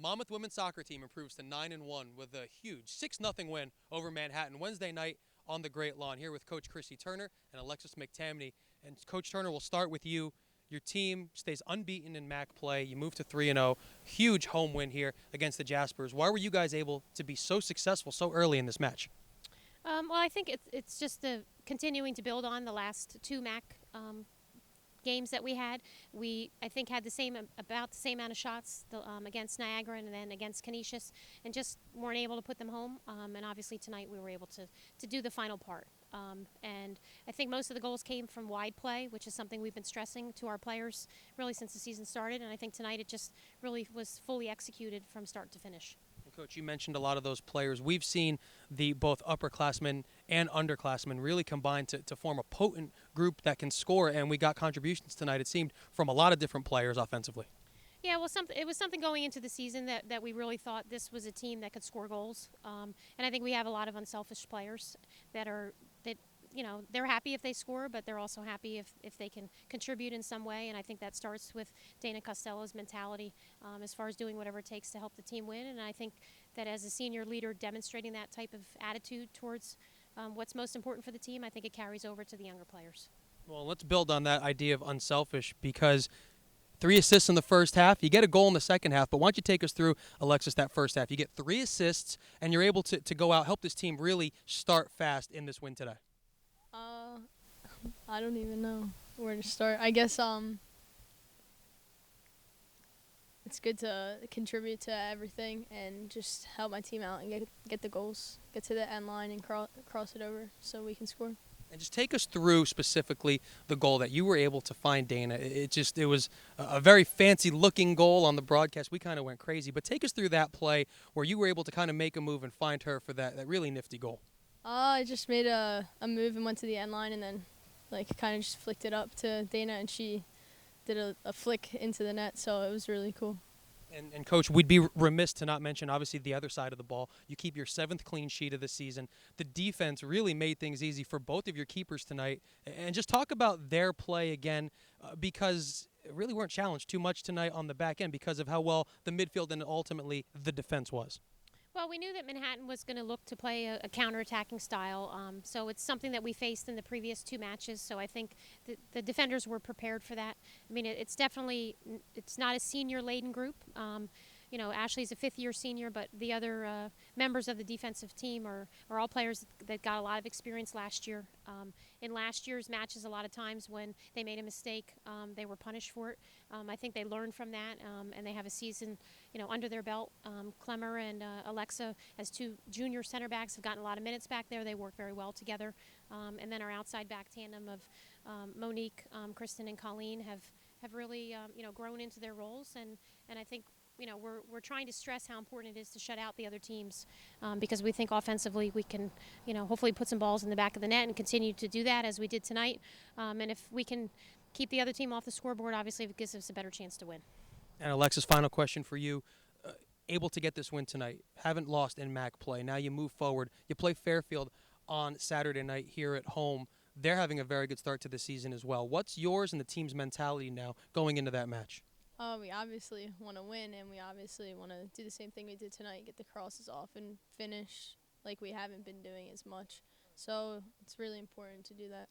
Monmouth women's soccer team improves to 9-1 with a huge 6-0 win over Manhattan Wednesday night on the Great Lawn. Here with Coach Krissy Turner and Alexis McTamney. And Coach Turner, we'll start with you. Your team stays unbeaten in MAC play. You move to 3-0. Huge home win here against the Jaspers. Why were you guys able to be so successful so early in this match? Well, I think it's just continuing to build on the last two MAC games that we had. We, I think, had about the same amount of shots against Niagara and then against Canisius, and just weren't able to put them home. And obviously tonight we were able to do the final part. And I think most of the goals came from wide play, which is something we've been stressing to our players really since the season started. And I think tonight it just really was fully executed from start to finish. Coach, you mentioned a lot of those players. We've seen the both upperclassmen and underclassmen really combine to form a potent group that can score, and we got contributions tonight, it seemed, from a lot of different players offensively. Yeah, well, it was something going into the season that we really thought this was a team that could score goals. And I think we have a lot of unselfish players that they're happy if they score, but they're also happy if they can contribute in some way. And I think that starts with Dana Costello's mentality as far as doing whatever it takes to help the team win. And I think that as a senior leader demonstrating that type of attitude towards what's most important for the team, I think it carries over to the younger players. Well, let's build on that idea of unselfish, because 3 assists in the first half. You get a goal in the second half, but why don't you take us through, Alexis, that first half? You get 3 assists, and you're able to go out, help this team really start fast in this win today. I don't even know where to start. I guess it's good to contribute to everything and just help my team out and get the goals, get to the end line and cross it over so we can score. And just take us through specifically the goal that you were able to find Dana. It was a very fancy-looking goal on the broadcast. We kind of went crazy. But take us through that play where you were able to kind of make a move and find her for that really nifty goal. I just made a move and went to the end line and then kind of just flicked it up to Dana, and she did a flick into the net, so it was really cool. And Coach, we'd be remiss to not mention, obviously, the other side of the ball. You keep your 7th clean sheet of the season. The defense really made things easy for both of your keepers tonight. And just talk about their play again, because it really weren't challenged too much tonight on the back end because of how well the midfield and ultimately the defense was. Well, we knew that Manhattan was going to look to play a counterattacking style, so it's something that we faced in the previous 2 matches, so I think the defenders were prepared for that. I mean, it's not a senior-laden group. Ashley's a 5th-year senior, but the other members of the defensive team are all players that got a lot of experience last year. In last year's matches, a lot of times when they made a mistake, they were punished for it. I think they learned from that, and they have a season, under their belt. Clemmer and Alexa, as 2 junior center backs, have gotten a lot of minutes back there. They work very well together. And then our outside back tandem of Monique, Kristen, and Colleen have really, grown into their roles, and I think we're trying to stress how important it is to shut out the other teams because we think offensively we can, hopefully put some balls in the back of the net and continue to do that as we did tonight. And if we can keep the other team off the scoreboard, obviously it gives us a better chance to win. And Alexis, final question for you. Able to get this win tonight, haven't lost in MAC play. Now you move forward. You play Fairfield on Saturday night here at home. They're having a very good start to the season as well. What's yours and the team's mentality now going into that match? We obviously want to win, and we obviously want to do the same thing we did tonight, get the crosses off and finish like we haven't been doing as much. So it's really important to do that.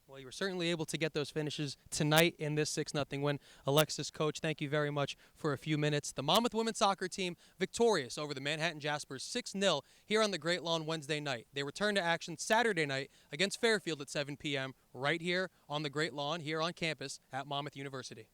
Well, you were certainly able to get those finishes tonight in this 6-0 win. Alexis, Coach, thank you very much for a few minutes. The Monmouth women's soccer team victorious over the Manhattan Jaspers 6-0 here on the Great Lawn Wednesday night. They return to action Saturday night against Fairfield at 7 p.m. right here on the Great Lawn here on campus at Monmouth University.